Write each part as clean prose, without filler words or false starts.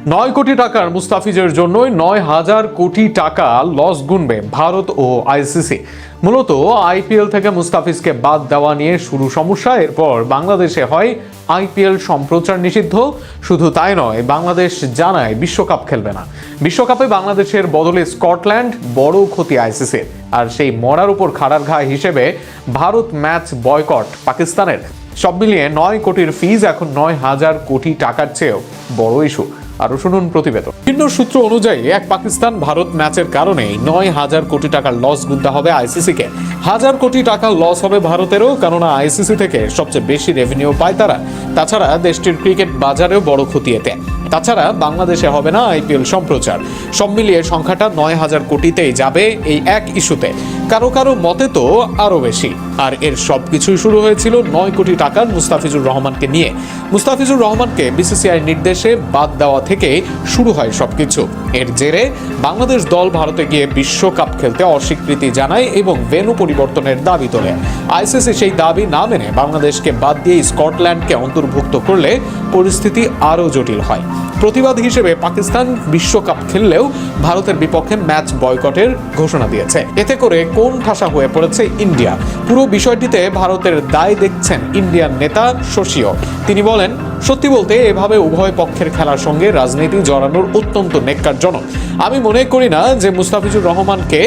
9 কোটি টাকার মুস্তাফিজের জন্যই 9,000 কোটি টাকা লস গুনবে ভারত ও আইসিসি। মূলত আইপিএল থেকে মুস্তাফিজকে বাদ দেওয়া নিয়ে শুরু সমস্যা। এরপর বাংলাদেশে হয় আইপিএল সম্প্রচার নিষিদ্ধ। শুধু তাই নয়, বাংলাদেশ জানায় বিশ্বকাপ খেলবে না। বিশ্বকাপে বাংলাদেশের বদলে স্কটল্যান্ড, বড় ক্ষতি আইসিসির। আর সেই মরার উপর খাড়ার ঘা হিসেবে ভারত ম্যাচ বয়কট পাকিস্তানের। সব মিলিয়ে 9 কোটির ফিজ এখন 9,000 কোটি টাকার চেয়েও বড় ইস্যু। আরো শুনুন প্রতিবেদন। ভিন্ন সূত্র অনুযায়ী এক পাকিস্তান ভারত ম্যাচের কারণে 9,000 কোটি টাকার লস গুনতে হবে আইসিসিকে। 1,000 কোটি টাকা লস হবে ভারতেরও, কেননা আইসিসি থেকে সবচেয়ে বেশি রেভিনিউ পায় তারা। তাছাড়া দেশটির ক্রিকেট বাজারেও বড় ক্ষতি এতে। তাছাড়া বাংলাদেশে হবে না আইপিএল সম্প্রচার। সব মিলিয়ে সংখ্যাটা 9,000 কোটিতেই যাবে এই এক ইস্যুতে। কারো কারো মতে তো আরো বেশি। আর এর সবকিছুই শুরু হয়েছিল 9 কোটি টাকার মুস্তাফিজুর রহমানকে নিয়ে। মুস্তাফিজুর রহমানকে বিসিসিআই নির্দেশে বাদ দেওয়া থেকে শুরু হয় সবকিছু। এর জেরে বাংলাদেশ দল ভারতে গিয়ে বিশ্বকাপ খেলতে অস্বীকৃতি জানায় এবং ভেন্যু পরিবর্তনের দাবি তোলে। আইসিসি সেই দাবি না মেনে বাংলাদেশকে বাদ দিয়ে স্কটল্যান্ডকে অন্তর্ভুক্ত করলে পরিস্থিতি আরও জটিল হয়। প্রতিবাদ হিসেবে পাকিস্তান বিশ্বকাপ খেললেও ভারতের বিপক্ষে ম্যাচ বয়কটের ঘোষণা দিয়েছে। এতে করে কোন ঠাসা হয়ে পড়েছে ইন্ডিয়া। পুরো বিষয়টিতে ভারতের দায় দেখছেন ইন্ডিয়ান নেতা শশীও। তিনি বলেন, সত্যি বলতে এভাবে উভয় পক্ষের খেলার সঙ্গে রাজনীতি জড়ানোর অত্যন্ত নেক্কারজনক। আমি মনে করি না যে মুস্তাফিজুর রহমানকে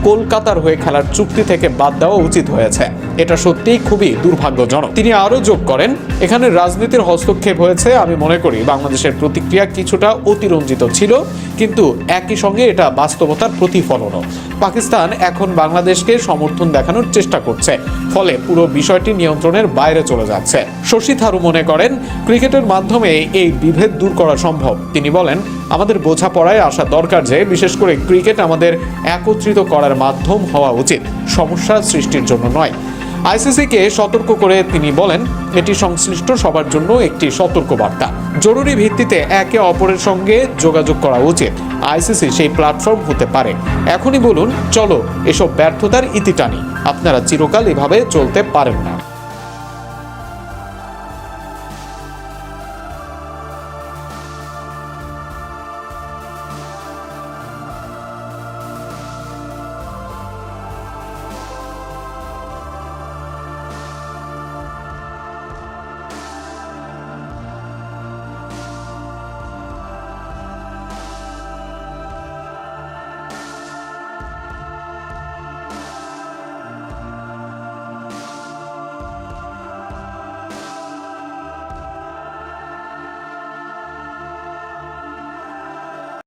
কলকাতার হয়ে খেলার চুক্তি থেকে বাদ দেওয়া উচিত হয়েছে। এটা সত্যিই খুবই দুর্ভাগ্যজনক। তিনি আরো যোগ করেন, এখানে রাজনীতির হস্তক্ষেপ হয়েছে। আমি মনে করি বাংলাদেশের প্রতিক্রিয়া কিছুটা অতিরঞ্জিত ছিল, কিন্তু একই সঙ্গে এটা বাস্তবতার প্রতিফলনও। পাকিস্তান এখন বাংলাদেশকে সমর্থন দেখানোর চেষ্টা করছে, ফলে পুরো বিষয়টি নিয়ন্ত্রণের বাইরে চলে যাচ্ছে। শশী থারু মনে করেন, ক্রিকেটের মাধ্যমে এই বিভেদ দূর করা সম্ভব। তিনি বলেন, আমাদের বোঝাপড়ায় আসা দরকার যে বিশেষ করে ক্রিকেট আমাদের একত্রিত করার মাধ্যম হওয়া উচিত, সমস্যা সৃষ্টির জন্য নয়। আইসিসিকে সতর্ক করে তিনি বলেন, এটি সংশ্লিষ্ট সবার জন্য একটি সতর্ক বার্তা। জরুরি ভিত্তিতে একে অপরের সঙ্গে যোগাযোগ করা উচিত। আইসিসি সেই প্ল্যাটফর্ম হতে পারে। এখনই বলুন, চলো এসব ব্যর্থতার ইতি টানি। আপনারা চিরকাল এভাবে চলতে পারেন না।